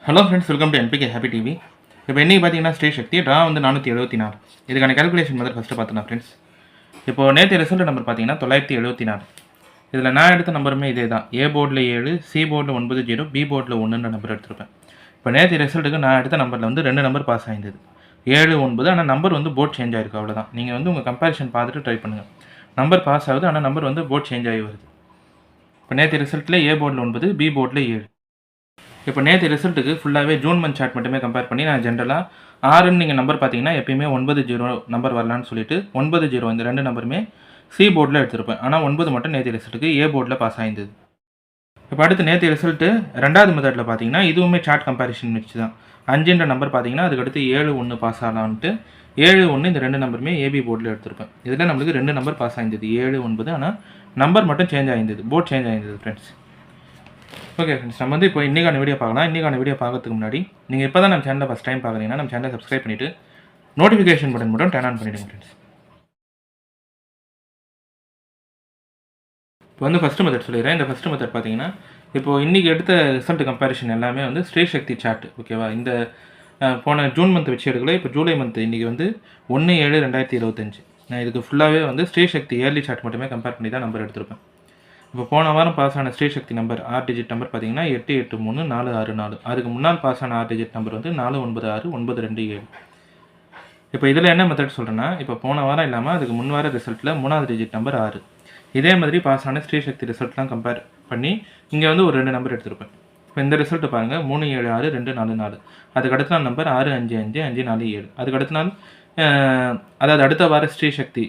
Hello friends, welcome to NPK happy TV. இப்போ இன்றைக்கி பார்த்தீங்கன்னா ஸ்ரீ சக்தி ட்ரா வந்து 474. இதுக்கான கேல்குலேஷன் மெத்தட் ஃபஸ்ட்டு பார்த்துக்கலாம் ஃப்ரெண்ட்ஸ். இப்போது நேற்று ரிசல்ட் நம்பர் பார்த்தீங்கன்னா 974. இதில் நான் எடுத்த நம்பருமே இதே தான். ஏ போர்டில் 7, சி போர்டில் 90, பி போர்டில் 1ன்ற நம்பர் எடுத்திருப்பேன். இப்போ நேற்று ரிசல்ட்டுக்கு நான் எடுத்த நம்பரில் வந்து 2 நம்பர் பாஸ் ஆகிருந்தது, 7, 9. ஆனால் நம்பர் வந்து போர்ட் சேஞ்ச் ஆகிருக்கு, அவ்வளோதான். நீங்கள் வந்து உங்கள் கம்பேரிஷன் பார்த்துட்டு ட்ரை பண்ணுங்கள். நம்பர் பாஸ் ஆகுது, ஆனால் நம்பர் வந்து போர்ட் சேஞ்ச் ஆகி வருது. இப்போ நேற்று ரிசல்ட்டில் ஏ போர்டில் 9, பி போர்டில் 7. இப்போ நேற்று ரிசல்ட்டுக்கு ஃபுல்லாகவே ஜூன் மந்த் சார்ட் மட்டுமே கம்பேர் பண்ணி நான் ஜென்ரலாக 6ன்னு நீங்கள் நம்பர் பார்த்தீங்கன்னா எப்பயுமே 90 நம்பர் வரலான்னு சொல்லிட்டு 90 இந்த 2 நம்பருமே சி போர்டில் எடுத்திருப்பேன். ஆனால் 9 மட்டும் நேற்று ரிசல்ட்டுக்கு ஏ போர்டில் பாஸ் ஆகிருந்தது. இப்போ அடுத்து நேற்று ரிசல்ட்டு 2வது மெத்தடில் பார்த்தீங்கன்னா இதுவுமே சார்ட் கம்பேரிஷன் வச்சு தான். 5ன்ற நம்பர் பார்த்தீங்கன்னா அதுக்கடுத்து 7, 1 பாஸ் ஆகலான்ட்டு 7, 1 இந்த 2 நம்பருமே ஏபி போர்டில் எடுத்திருப்பேன். இதில் நம்மளுக்கு 2 நம்பர் பாஸ் ஆகிருந்தது, 7, 9. ஆனால் நம்பர் மட்டும் சேஞ்ச் ஆகிருந்தது, போர்ட் சேஞ்ச் ஆகிருந்தது ஃப்ரெண்ட்ஸ். ஓகே ஃப்ரெண்ட்ஸ், நம்ம வந்து இப்போ இன்றைக்கான வீடியோ பார்க்கலாம். இன்றைக்கான வீடியோ பார்க்கறதுக்கு முன்னாடி நீங்கள் இப்போ தான் நம்ம சேனலை ஃபஸ்ட் டைம் பார்க்குறீங்கன்னா நம்ம சேனலை சப்ஸ்கிரைப் பண்ணிவிட்டு நோட்டிஃபிகேஷன் பட்டன் மட்டும் டர்ன் ஆன் பண்ணிவிடுங்க ஃப்ரெண்ட்ஸ். இப்போ வந்து ஃபஸ்ட்டு மெத்தட் சொல்லிடுறேன். இந்த ஃபஸ்ட்டு மெத்தட் பார்த்தீங்கன்னா இப்போது இன்றைக்கி எடுத்த ரிசல்ட் கம்பேரிஷன் எல்லாமே வந்து ஸ்ரீ சக்தி சார்ட், ஓகேவா? இந்த போன ஜூன் மந்த் வச்சு எடுக்கல. இப்போ ஜூலை மந்த் இன்றைக்கி வந்து 1/7/2025. நான் இதுக்கு ஃபுல்லாகவே வந்து ஸ்ரீ சக்தி இயர்லி சார்ட் மட்டுமே கம்பேர் பண்ணி தான் நம்பர் எடுத்திருப்பேன். இப்போ போன வாரம் பாஸ் ஆன ஸ்ரீ சக்தி நம்பர் 6 டிஜிட் நம்பர் பார்த்தீங்கன்னா 883-464. அதுக்கு முன்னால் பாஸ் ஆன 6 டிஜிட் நம்பர் வந்து 496-927. இப்போ இதில் என்ன மெத்தட் சொல்கிறேன்னா, இப்போ போன வாரம் இல்லாமல் அதுக்கு முன் வார ரிசல்ட்டில் 3வது டிஜிட் நம்பர் 6. இதே மாதிரி பாஸ் ஆன ஸ்ரீ சக்தி ரிசல்ட்லாம் கம்பேர் பண்ணி இங்கே வந்து ஒரு 2 நம்பர் எடுத்திருப்பேன். இப்போ இந்த ரிசல்ட்டு பாருங்கள், 376-244. அதுக்கு அடுத்த நாள் நம்பர் 655-547. அதுக்கு அடுத்த நாள் அதாவது அடுத்த வார ஸ்ரீ சக்தி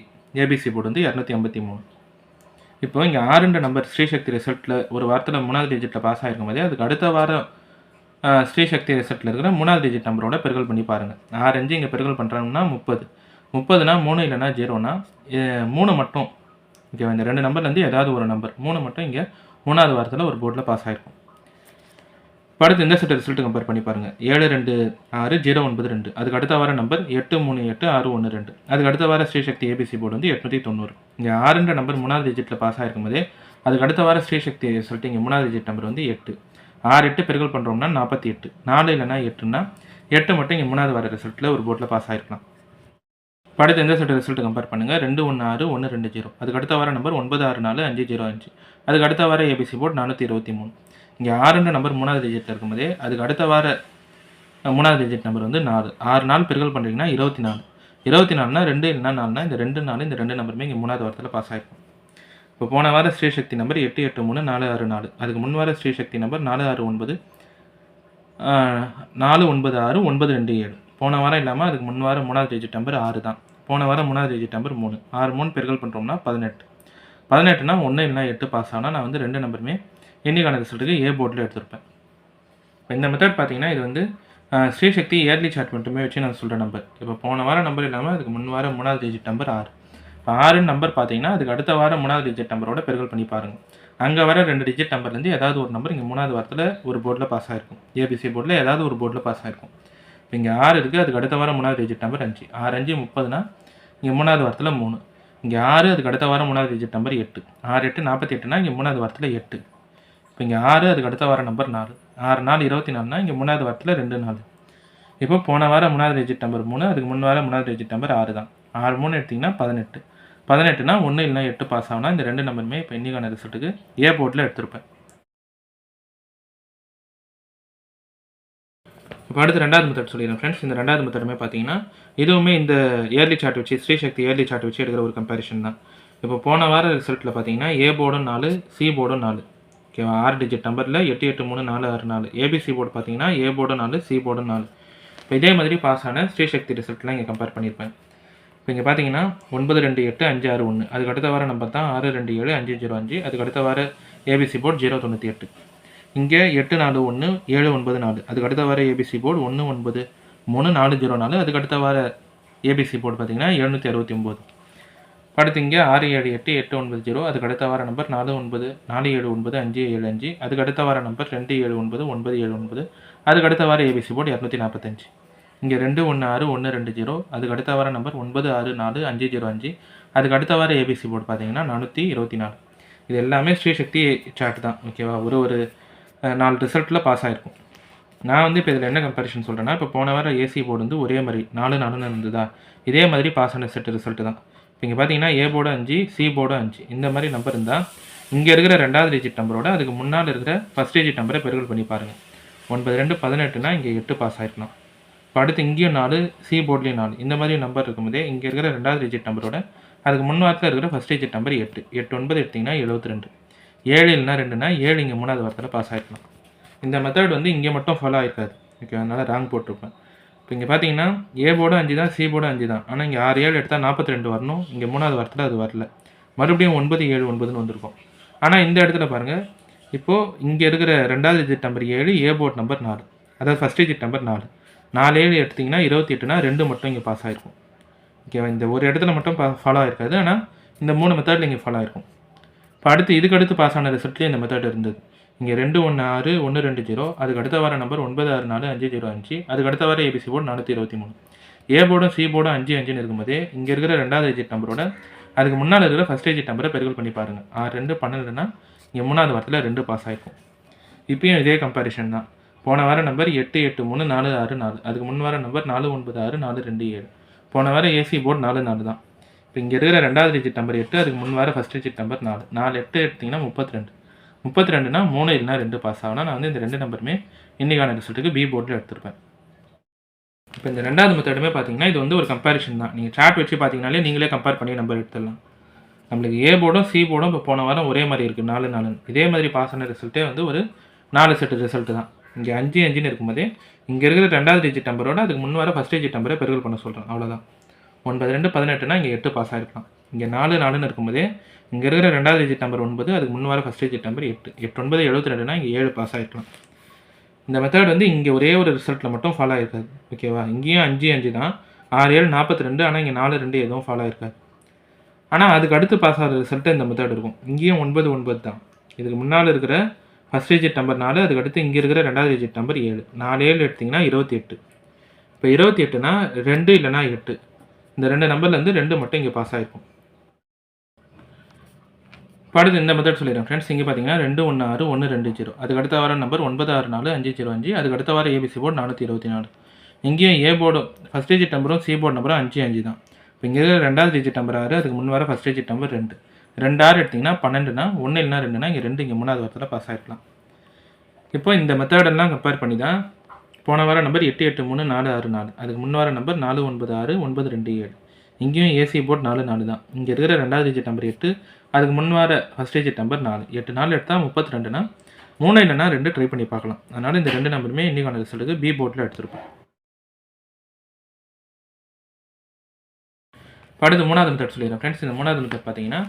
ஏபிசி போர்டு வந்து 253. இப்போ இங்கே 6ன்ற நம்பர் ஸ்ரீசக்தி ரிசல்ட்டில் ஒரு வாரத்தில் 3வது டிஜிட்டில் பாஸ் ஆகிருக்கும் போதே அதுக்கு அடுத்த வாரம் ஸ்ரீசக்தி ரிசல்ட்டில் இருக்கிற 3வது டிஜிட் நம்பரோட பெருகல் பண்ணி பாருங்கள். 6 இங்கே பெருகல் பண்ணுறாங்கன்னா 30னா 3 இல்லைனா 0னா 3 மட்டும். ஓகேவா? இந்த 2 நம்பர்லேருந்து ஏதாவது ஒரு நம்பர் 3 மட்டும் இங்கே 3வது வாரத்தில் ஒரு போர்டில் பாஸ் ஆகிருக்கும். இப்போ அடுத்து இந்த செட் ரிசல்ட்டு கம்பேர் பண்ணி பாருங்கள். 726-092. அதுக்கு அடுத்த வார நம்பர் 838-612. அதுக்கு அடுத்த வார ஸ்ரீசக்தி ஏபிசி போர்டு வந்து 890. இங்கே 6ன்ற நம்பர் 3வது டிஜிட்டில் பாஸ் ஆகிருக்கும் போதே அதுக்கு அடுத்த வார ஸ்ரீசக்தி ரிசல்ட் இங்கே 3வது டிஜிட் நம்பர் வந்து 8. 6, 8 பெருகல் பண்ணுறோம்னா 48. 4 இல்லைனா 8னா 8 மட்டும் இங்கே 3வது வார ரிசல்ட்டில் ஒரு போர்டில் பாஸ் ஆகிருக்கலாம். இப்போ அடுத்து எந்த செட் ரிசல்ட் கம்பேர் பண்ணுங்கள். 216-120. அதுக்கு அடுத்த வார நம்பர் 964-505. அதுக்கு அடுத்த வார ஏபிசி போர்டு 423. இங்கே 6ன்ற நம்பர் 3வது டிஜிட்டில் இருக்கும்போதே அதுக்கு அடுத்த வார 3வது டிஜிட் நம்பர் வந்து 4. 6 நாள் பெருகல் பண்ணுறீங்கன்னா 24. 24னா 2 இல்லைனா 4னா இந்த 2 4 இந்த 2 நம்பருமே இங்கே 3வது வாரத்தில் பாஸ் ஆகிருக்கும். இப்போ போன வார ஸ்ரீசக்தி நம்பர் 883-464. அதுக்கு முன் வார ஸ்ரீசக்தி நம்பர் 469-496-927. போன வாரம் இல்லாமல் அதுக்கு முன் வாரம் 3வது டிஜிட் நம்பர் 6 தான். போன வாரம் 3வது டிஜிட் நம்பர் 3. 6 பெருகல் பண்ணுறோம்னா 18. 18னா 1 இல்லைனா 8 பாஸ் ஆனால் நான் வந்து 2 நம்பருமே இன்னைக்கான ரிசல்ட்டுக்கு ஏ போர்டில் எடுத்திருப்பேன். இப்போ இந்த மெத்தட் பார்த்தீங்கன்னா இது வந்து ஸ்ரீசக்தி இயர்லி சார்ட் மட்டுமே வச்சு நான் சொல்கிற நம்பர். இப்போ போன வாரம் நம்பர் இல்லாமல் அதுக்கு முன் வாரம் 3வது டிஜிட் நம்பர் 6. இப்போ 6 நம்பர் பார்த்தீங்கன்னா அதுக்கு அடுத்த வாரம் 3வது டிஜிட் நம்பரோட பெருகல் பண்ணி பாருங்கள். அங்கே வர 2 டிஜிட் நம்பர்லேருந்து ஏதாவது ஒரு நம்பர் இங்கே 3வது வாரத்தில் ஒரு போர்டில் பாஸ் ஆகிருக்கும். ஏபிசி போர்டில் ஏதாவது ஒரு போர்டில் பாஸ் ஆகிருக்கும். இப்போ இங்கே 6 இருக்குது, அதுக்கு அடுத்த வாரம் 3வது டிஜிட் நம்பர் 5. 6, 5 30னா இங்கே 3வது வாரத்தில் 3. இங்கே 6, அதுக்கு அடுத்த வாரம் 3வது டிஜிட் நம்பர் 8. 6, 8 48னா இங்கே 3வது வாரத்தில் 8. இப்போ இங்கே 6, அதுக்கு அடுத்த வாரம் நம்பர் 4. 6, 4 24னா இங்கே 3வது வாரத்தில் 2 4. இப்போ போன வாரம் 3வது டிஜிட் நம்பர் 3, அதுக்கு முன் வாரம் 3வது டிஜிட் நம்பர் 6 தான். 6, 3 எடுத்திங்கன்னா 18. 18னா 1 இல்லைனா 8 பாஸ் ஆகுனா இந்த 2 நம்பருமே இப்போ இன்னைக்கான ரிசல்ட்டுக்கு ஏ போர்டில் எடுத்திருப்பேன். இப்போ அடுத்து 2வது மெத்தட் சொல்லிடுறேன் ஃப்ரெண்ட்ஸ். இந்த 2வது மெத்தடுமே பார்த்தீங்கன்னா இதுவுமே இந்த இயர்லி சார்ட் வச்சு ஸ்ரீசக்தி இயர்லி சார்ட் வச்சு எடுக்கிற ஒரு கம்பேரிஷன் தான். இப்போ போன வார ரிசல்ட்டில் பார்த்தீங்கன்னா ஏ போர்டும் 4, சி போர்டும் 4. ஓகேவா? 6 டிஜிட் நம்பரில் 883-464. ஏபிசி போர்டு பார்த்தீங்கன்னா ஏ போர்டும் 4, சி போர்டும் 4. இப்போ இதே மாதிரி பாஸ் ஆன ஸ்ரீசக்தி ரிசல்ட்லாம் இங்கே கம்பேர் பண்ணியிருப்பேன். இப்போ இங்கே பார்த்தீங்கன்னா 928-561. அதுக்கு அடுத்த வார நம்பர் தான் 627-505. அதுக்கு அடுத்த வார ஏபிசி போர்டு 098. இங்கே 841-794. அதுக்கு அடுத்த வார ஏபிசி போர்டு 193-404. அதுக்கு அடுத்த வார ஏபிசி போர்டு பார்த்தீங்கன்னா 769. அடுத்து இங்கே 678-890. அதுக்கு அடுத்த வார நம்பர் 49-479-575. அதுக்கு அடுத்த வார நம்பர் 279-979. அதுக்கு அடுத்த வார ஏபிசி போர்டு 245. இங்கே 216-120. அதுக்கு அடுத்த வார நம்பர் 964-505. அதுக்கு அடுத்த வார ஏபிசி போர்டு பார்த்தீங்கன்னா 424. இது எல்லாமே ஸ்ரீசக்தி சார்ட் தான். ஓகேவா? ஒரு 4 ரிசல்ட்டில் பாஸ் ஆகிருக்கும். நான் வந்து இப்போ இதில் என்ன கம்பேரிஷன் சொல்கிறேன்னா, இப்போ போன வாரம் ஏசி போர்டு வந்து ஒரே மாதிரி 4 4ன்னு இருந்ததா, இதே மாதிரி பாஸ் ஆன செட் ரிசல்ட்டு தான். இப்போ இங்கே பார்த்தீங்கன்னா ஏ போர்டு 5, சி போர்டு 5 இந்த மாதிரி நம்பர் இருந்தால் இங்கே இருக்கிற 2வது டிஜிட் நம்பரோட அதுக்கு முன்னால் இருக்கிற ஃபஸ்ட் டிஜிட் நம்பரை பெருக்கல் பண்ணி பாருங்கள். 9 2 18னா இங்கே 8 பாஸ் ஆகிருக்கலாம். இப்போ அடுத்து இங்கேயும் 4, சி போர்ட்லேயும் 4 இந்த மாதிரி நம்பர் இருக்கும்போதே இங்கே இருக்கிற 2வது டிஜிட் நம்பரோட அதுக்கு முன்வாரத்தில் இருக்கிற ஃபஸ்ட் டிஜிட் நம்பர் 8 8 9 எடுத்திங்கன்னா 72. 7 இல்லைனா 2னா 7 இங்கே 3வது வாரத்தில் பாஸ் ஆகிருக்கலாம். இந்த மெத்தட் வந்து இங்கே மட்டும் ஃபாலோ ஆகிருக்காது. ஓகே, அதனால் ராங் போட்டிருப்பேன். இப்போ இங்கே பார்த்தீங்கன்னா ஏ போர்டு 5 தான், சி போர்டு 5 தான். ஆனால் இங்கே 6 7 எடுத்தால் 42 வரணும். இங்கே 3வது வாரத்தில் அது வரல. மறுபடியும் 9 7 9ன்னு வந்திருக்கும். ஆனால் இந்த இடத்துல பாருங்கள், இப்போது இங்கே இருக்கிற 2வது digit number 7, A board number 4, அதாவது ஃபஸ்ட் டிஜிட் நம்பர் 4 4 7 எடுத்திங்கன்னா 28னா 2 மட்டும் இங்கே பாஸ் ஆகிருக்கும். ஓகேவா, இந்த ஒரு இடத்துல மட்டும் ஃபாலோ ஆகிருக்காது. ஆனால் இந்த 3 மெத்தடில் இங்கே ஃபாலோ ஆகிருக்கும். இப்போ அடுத்து இதுக்கு அடுத்து பாஸ் ஆன ரிசல்ட்லேயே இந்த மெத்தட் இருந்தது. இங்கே 2 1 6 1 2 0, அதுக்கு அடுத்த வார நம்பர் 9 6 4 5 0 5, அதுக்கு அடுத்த வார ஏபிசி போர்டு 423. ஏ போர்டும் சி போர்டும் 5 5ன்னு இருக்கும்போதே இங்கே இருக்கிற 2வது டிஜிட் நம்பரோட அதுக்கு முன்னால் இருக்கிற ஃபஸ்ட் டிஜிட் நம்பரை பெருக்கல் பண்ணி பாருங்கள். 6 2 12னா இங்கே 3வது வாரத்தில் 2 பாஸ் ஆகிருக்கும். இப்பயும் இதே கம்பேரிஷன் தான். போன வார நம்பர் 8 8 3 4 6 4, அதுக்கு முன் வார நம்பர் 4 9 6 4 2 7. போன வாரம் ஏசி போர்டு 4 4 தான். இப்போ இங்கே இருக்கிற 2வது டிஜிட் நம்பர் 8, அதுக்கு முன் வார ஃபஸ்ட் டிஜிட் நம்பர் 4 4 8 எடுத்திங்கன்னா 32. 32னா 3 இல்லைனா 2 பாஸ் ஆகுனா நான் வந்து இந்த 2 நம்பருமே இன்றைக்கான ரிசல்ட்டுக்கு பி போர்டில் எடுத்திருப்பேன். இப்போ இந்த 2வது மெத்தடுமே பார்த்தீங்கன்னா இது வந்து ஒரு கம்பேரிஷன் தான். நீங்கள் சார்ட் வச்சு பார்த்தீங்கனாலே நீங்களே கம்பேர் பண்ணி நம்பர் எடுத்துடலாம். நம்மளுக்கு ஏ போர்டும் சி போர்டும் இப்போ போன வாரம் ஒரே மாதிரி இருக்குது 4 4. இதே மாதிரி பாஸ் ஆன ரிசல்ட்டே வந்து ஒரு 4 செட்டு ரிசல்ட்டு தான். இங்கே 5 5ன்னு இருக்கும்போதே இங்கே இருக்கிற 2வது டிஜிட் நம்பரோட அதுக்கு முன் வர ஃபஸ்ட் டிஜிட் நம்பரை பெருக்கல் பண்ண சொல்கிறேன், அவ்வளோதான். 9 2 18னா இங்கே 8 பாஸ் ஆகிருக்கலாம். இங்கே 4 4ன்னு இருக்கும்போதே இங்கே இருக்கிற 2வது டிஜிட் நம்பர் 9, அதுக்கு முன் வர ஃபஸ்ட் டிஜிட் நம்பர் 8 8 9 72னா இங்கே 7 பாஸ் ஆகிருக்கலாம். இந்த மெத்தட் வந்து இங்கே ஒரே ஒரு ரிசல்ட்டில் மட்டும் ஃபாலோ ஆகிருக்காது. ஓகேவா, இங்கேயும் 5 5 தான், 6 7 42. ஆனால் இங்கே 4 2 எதுவும் ஃபாலோ ஆகிருக்காது. ஆனால் அதுக்கு அடுத்து பாஸ் ஆகிற ரிசல்ட்டு இந்த மெத்தட் இருக்கும். இங்கேயும் 9 9 தான். இதுக்கு முன்னால் இருக்கிற ஃபஸ்ட் டிஜிட் நம்பர் 4, அதுக்கு அடுத்து இங்கே இருக்கிற 2வது டிஜிட் நம்பர் 7 4 7 எடுத்திங்கன்னா 28. இப்போ 28னா 2 இல்லைனா 8, இந்த 2 நம்பர்லேருந்து 2 மட்டும் இங்கே பாஸ் ஆகிருக்கும். இப்போ அடுத்து இந்த மெத்தட் சொல்லிடுறேன் ஃப்ரெண்ட்ஸ். இங்கே பார்த்தீங்கன்னா 2 1 6 1 2 0, அதுக்கு அடுத்த வாரம் நம்பர் 9 6 4 5 0 5, அதுக்கு அடுத்த வாரம் ஏபிசி போர்டு 424. இங்கேயும் ஏ போர்டு ஃபஸ்ட் டிஜிட் நம்பரும் சி போர்டு நம்பரும் 5 5 தான். இப்போ இங்கே இருக்கிற 2வது டிஜிட் நம்பர் 6, அதுக்கு முன் வர ஃபஸ்ட் டிஜிட் நம்பர் 2 2 6 எடுத்திங்கன்னா 12னா 1 இல்லைனா 2னா இங்கே 2 இங்கே 3வது வாரத்தில் பாஸ் ஆகிருக்கலாம். இப்போ இந்த மெத்தடெல்லாம் கம்பேர் பண்ணி தான் போன வாரம் நம்பர் 8 8 3 4 6 4, அதுக்கு முன் வார நம்பர் 4 9 6 9 2 7. இங்கேயும் ஏசி போர்டு 4 4 தான். இங்கே இருக்கிற 2வது டிஜிட் நம்பர் 8, அதுக்கு முன் வார ஃபஸ்ட் டிஜிட் நம்பர் 4 8 4 எடுத்தால் 32னா 3 இல்லைனா 2 ட்ரை பண்ணி பார்க்கலாம். அதனால் இந்த 2 நம்பருமே இன்றைக்கான ரிசல்ட்டுக்கு பி போர்டில் எடுத்திருப்போம். அடுத்து 3வது மெத்தட் சொல்லிடுறேன் ஃப்ரெண்ட்ஸ். இந்த 3வது மெத்தட் பார்த்தீங்கன்னா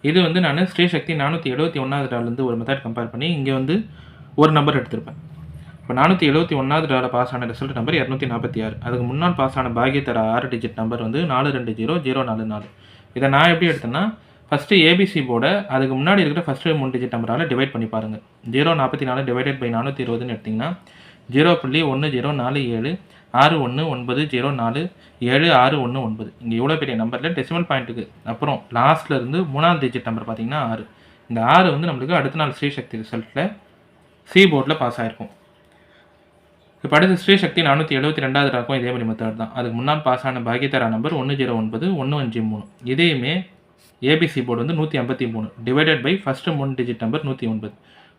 இது வந்து நான் ஸ்ரீசக்தி 471வது டாலேருந்து ஒரு மெத்தட் கம்பேர் பண்ணி இங்கே வந்து ஒரு நம்பர் எடுத்திருப்பேன். இப்போ 471வது டால பாஸ் ஆன ரிசல்ட் நம்பர் 246. அதுக்கு முன்னால் பாஸ் ஆன பாகியத்தர 6 டிஜிட் நம்பர் வந்து 420 044. இதை நான் எப்படி எடுத்தேன்னா ஃபஸ்ட்டு ஏபிசி போர்டை அதுக்கு முன்னாடி இருக்கிற ஃபஸ்ட்டு 3 டிஜிட் நம்பரால் டிவைட் பண்ணி பாருங்கள். 044 டிவைடட் பை 420ன்னு எடுத்திங்கன்னா 0.1047 619047 7619. இங்கே எவ்வளோ பெரிய நம்பரில் டெசிமல் பாயிண்ட்டுக்கு அப்புறம் லாஸ்ட்டில் இருந்து 3வது டிஜிட் நம்பர் பார்த்தீங்கன்னா 6. இந்த 6 வந்து நம்மளுக்கு அடுத்த நாள் ஸ்ரீசக்தி ரிசல்ட்டில் சி போர்டில் பாஸ் ஆகிருக்கும். இப்போ அடுத்து ஸ்ரீசக்தி 472வது ராக்கும் இதே மாதிரி மெத்தட் தான். அதுக்கு முன்னால் பாஸ் ஆன பாகியத்தரா நம்பர் 109 153. இதையுமே ஏபிசி போர்டு வந்து 153 divided by first 3 digit number 109.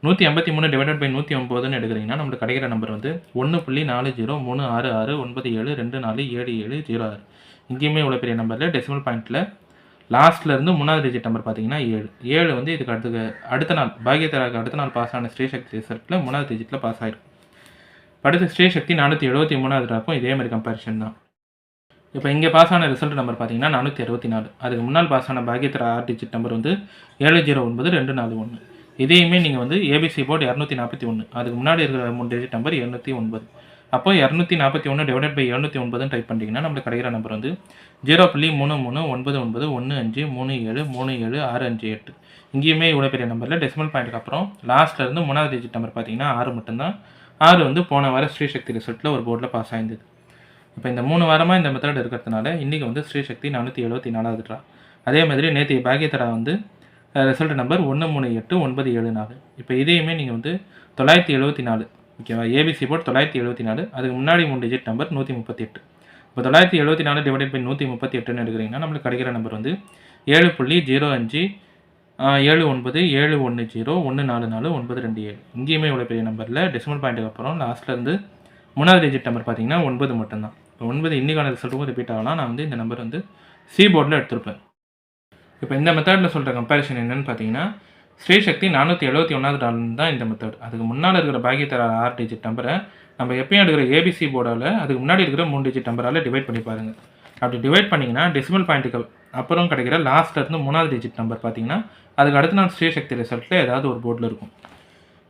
153 divided by 109ன்னு எடுக்கிறீங்கன்னா நம்மளுக்கு கிடைக்கிற நம்பர் வந்து 1.40366727247706. இங்கேயுமே இவ்வளோ பெரிய நம்பரில் டெசிமல் பாயிண்ட்டில் லாஸ்ட்டில் இருந்து 3வது டிஜிட் நம்பர் பார்த்தீங்கன்னா 7 7 வந்து இதுக்கு அடுத்த நாள் பாகியத்தராக்கு அடுத்த நாள் பாஸ் ஆன ஸ்ரீசக்தி ரிசல்ட்டில் 3வது டிஜிட்டில் பாஸ் ஆகிருக்கும். அடுத்து ஸ்ரீசக்தி 473வது ராக்கும் இதே மாதிரி கம்பேரிஷன் தான். இப்போ இங்கே பாஸ் ஆன ரிசல்ட் நம்பர் பார்த்தீங்கன்னா 464. அதுக்கு முன்னால் பாஸ் ஆன பாகியத்தரா 6 டிஜிட் நம்பர் வந்து 709 241. இதையுமே நீங்கள் வந்து ஏபிசி போர்டு 241, அதுக்கு முன்னாடி இருக்கிற 3 டிஜிட் நம்பர் 209. அப்போ 241 டிவைடட் பை 709 டைப் பண்ணிட்டீங்கன்னா நம்மளுக்கு கிடைக்கிற நம்பர் வந்து 0.339915373765. இங்கேயுமே இவ்வளோ பெரிய நம்பரில் டெசிமல் பாயிண்ட்டுக்கு அப்புறம் லாஸ்ட்டில் இருந்து 3வது டிஜிட் நம்பர் பார்த்தீங்கன்னா 6 மட்டும்தான். 6 வந்து போன வாரம் ஸ்ரீசக்தி ரிசல்ட்டில் ஒரு போர்டில் பாஸ் ஆயிருந்தது. இப்போ இந்த 3 வாரமாக இந்த மெத்தட் இருக்கிறதுனால இன்றைக்கி வந்து ஸ்ரீசக்தி 474வது ட்ரா. அதே மாதிரி நேற்று பாகியத்தரா வந்து ரிசல்ட் நம்பர் 138974. இப்போ இதையுமே நீங்கள் வந்து 974 ஓகேவா. ஏபிசி போர்டு 974, அதுக்கு முன்னாடி 3 டிஜிட் நம்பர் 138. இப்போ 974 டிவைடட் பை 138ன்னு எடுக்கிறீங்கன்னா நம்மளுக்கு கிடைக்கிற நம்பர் வந்து 7.05 79710144 இங்கேயுமே இவ்வளோ பெரிய நம்பரில் டெசிமல் பாயிண்ட்டுக்கு அப்புறம் லாஸ்ட்டில் இருந்து 3வது டிஜிட் நம்பர் பார்த்தீங்கன்னா 9 மட்டும்தான். இப்போ 9 இன்னிக்கான ரிசல்ட்டுக்கும் ரிப்பீட் ஆகலாம். நான் வந்து இந்த நம்பர் வந்து சி போர்டில் எடுத்திருப்பேன். இப்போ இந்த மெத்தடில் சொல்கிற கம்பேரிஷன் என்னென்னு பார்த்தீங்கன்னா, ஸ்ரீசக்தி 471வது தான் இந்த மெத்தட். அதுக்கு முன்னால் இருக்கிற பாக்கியத்தர 6 டிஜிட் நம்பரை நம்ம எப்பயும் எடுக்கிற ஏபிசி போர்டால் அதுக்கு முன்னாடி இருக்கிற 3 டிஜிட் நம்பரால் டிவைட் பண்ணி பாருங்கள். அப்படி டிவைட் பண்ணிங்கன்னா டெசிமல் பாயிண்ட்டுக்கு அப்புறம் கிடைக்கிற லாஸ்ட்டில் இருந்து 3வது டிஜிட் நம்பர் பார்த்தீங்கன்னா அதுக்கு அடுத்த நாள் ஸ்ரீசக்தி ரிசல்ட்டில் ஏதாவது ஒரு போர்டில் இருக்கும்.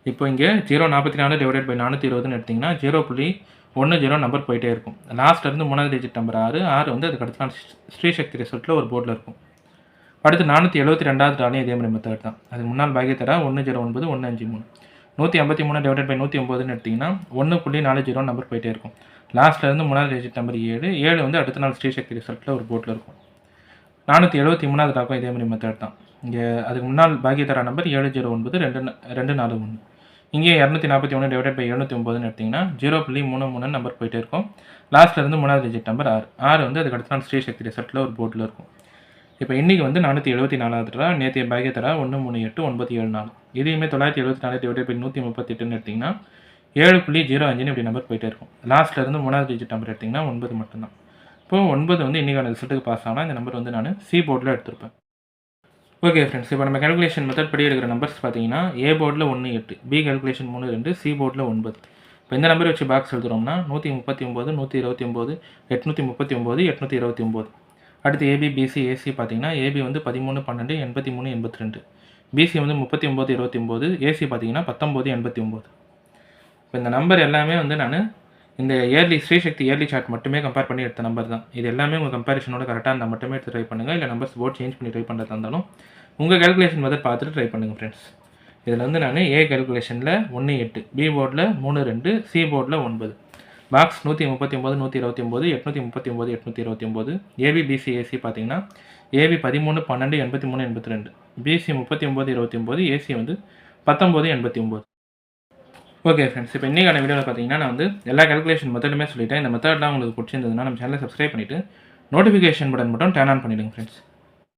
இப்போ இங்கே 0.44 டிவைடட் பை 420ன்னு எடுத்திங்கன்னா 0.10 நம்பர் போயிட்டே இருக்கும். லாஸ்ட்டில் இருந்து 3வது டிஜிட் நம்பர் 6 வந்து அதுக்கு அடுத்த நாள் ஸ்ரீசக்தி ரிசல்ட்டில் ஒரு போர்டில் இருக்கும். அடுத்து 472வது டாலையும் இதே மாதிரி மெத்தட் தான். அதுக்கு முன்னால் பாக்கியத்தர 109 153 153 டிவைடட் பை 109ன்னு எடுத்திங்கன்னா 1.40 நம்பர் போயிட்டே இருக்கும். லாஸ்ட்டில் இருந்து 3வது டிஜிட் நம்பர் 7 வந்து அடுத்த நாள் ஸ்ரீசக்தி ரிசல்ட்டில் ஒரு போர்டில் இருக்கும். 473வது டாக்கும் இதே மாதிரி மெத்தட் தான். இங்கே அதுக்கு முன்னால் பாக்கியத்தர நம்பர் 709 241. இங்கே 241 டிவைடட் பை 709ன்னு எடுத்திங்கன்னா 0.33 நம்பர் போயிட்டே இருக்கும். லாஸ்ட்டில் இருந்து 3வது டிஜிட் நம்பர் 6 வந்து அதுக்கு அடுத்த நாள் ஸ்ரீசக்தி ரிசல்ட்டில் ஒரு போர்டில் இருக்கும். இப்போ இன்றைக்கி வந்து 474வது ட்ரா, நேற்றைய பாக்கியத்தர 138 இதையுமே 974 டிவைடட் பை 138ன்னு எடுத்திங்கன்னா 7.05 இப்படி நம்பர் போயிட்டே இருக்கும். லாஸ்ட்டில் இருந்து 3வது டிஜிட் நம்பர் எடுத்திங்கன்னா 9 மட்டும்தான். இப்போது 9 வந்து இன்றைக்கான ரிசல்ட்டுக்கு பாஸ் ஆனால் இந்த நம்பர் வந்து நான் சி போர்டில் எடுத்திருப்பேன். ஓகே ஃப்ரெண்ட்ஸ், இப்போ நம்ம கேல்குலேஷன் மெத்தட் படி எடுக்கிற நம்பர்ஸ் பார்த்தீங்கன்னா ஏ போர்டில் 18, பி கேல்குலேஷன் 3 சி போர்டில் 9. இப்போ இந்த நம்பர் வச்சு பாக்ஸ் எழுதுகிறோம்னா 139 129 839 829. அடுத்து ஏபி பிசி ஏசி பார்த்தீங்கன்னா ஏபி வந்து 13 12 83 82, பிசி வந்து 39 29, ஏசி பார்த்தீங்கன்னா 19 89. இப்போ இந்த நம்பர் எல்லாமே வந்து நான் இந்த இயர்லி ஸ்ரீசக்தி இயர்லி சார்ட் மட்டுமே கம்பேர் பண்ணி எடுத்த நம்பர் தான். இது எல்லாமே உங்கள் கம்பேரிஷனோட கரெக்டாக இருந்தால் மட்டுமே எடுத்து ட்ரை பண்ணுங்கள். இல்லை நம்பர்ஸ் போர்ட் சேஞ்ச் பண்ணி ட்ரை பண்ணுறதா இருந்தாலும் உங்கள் கேல்குலேஷன் மெத்தட் பார்த்துட்டு ட்ரை பண்ணுங்கள் ஃப்ரெண்ட்ஸ். இதில் வந்து நான் ஏ கேல்குலேஷனில் 18, பி போர்டில் 32, சி போர்டில் 9, பாக்ஸ் 139 129 839 829, ஏபி பிசி ஏசி பார்த்தீங்கன்னா ஏபி 13 12 83 82, பிசி 39 29, ஏசி வந்து 19 89. ஓகே ஃப்ரெண்ட்ஸ், இப்போ இன்றைக்கான வீடியோவில் பார்த்தீங்கன்னா நான் வந்து எல்லா கேல்குலேஷன் மெத்தடுமே சொல்லிட்டேன். இந்த மெத்தட்லாம் உங்களுக்கு பிடிச்சிருந்ததுன்னா நம்ம சேனலை சப்ஸ்கிரைப் பண்ணிவிட்டு நோட்டிஃபிகேஷன் பட்டன் மட்டும் டர்ன் ஆன் பண்ணிவிடுங்க ஃப்ரெண்ட்ஸ்.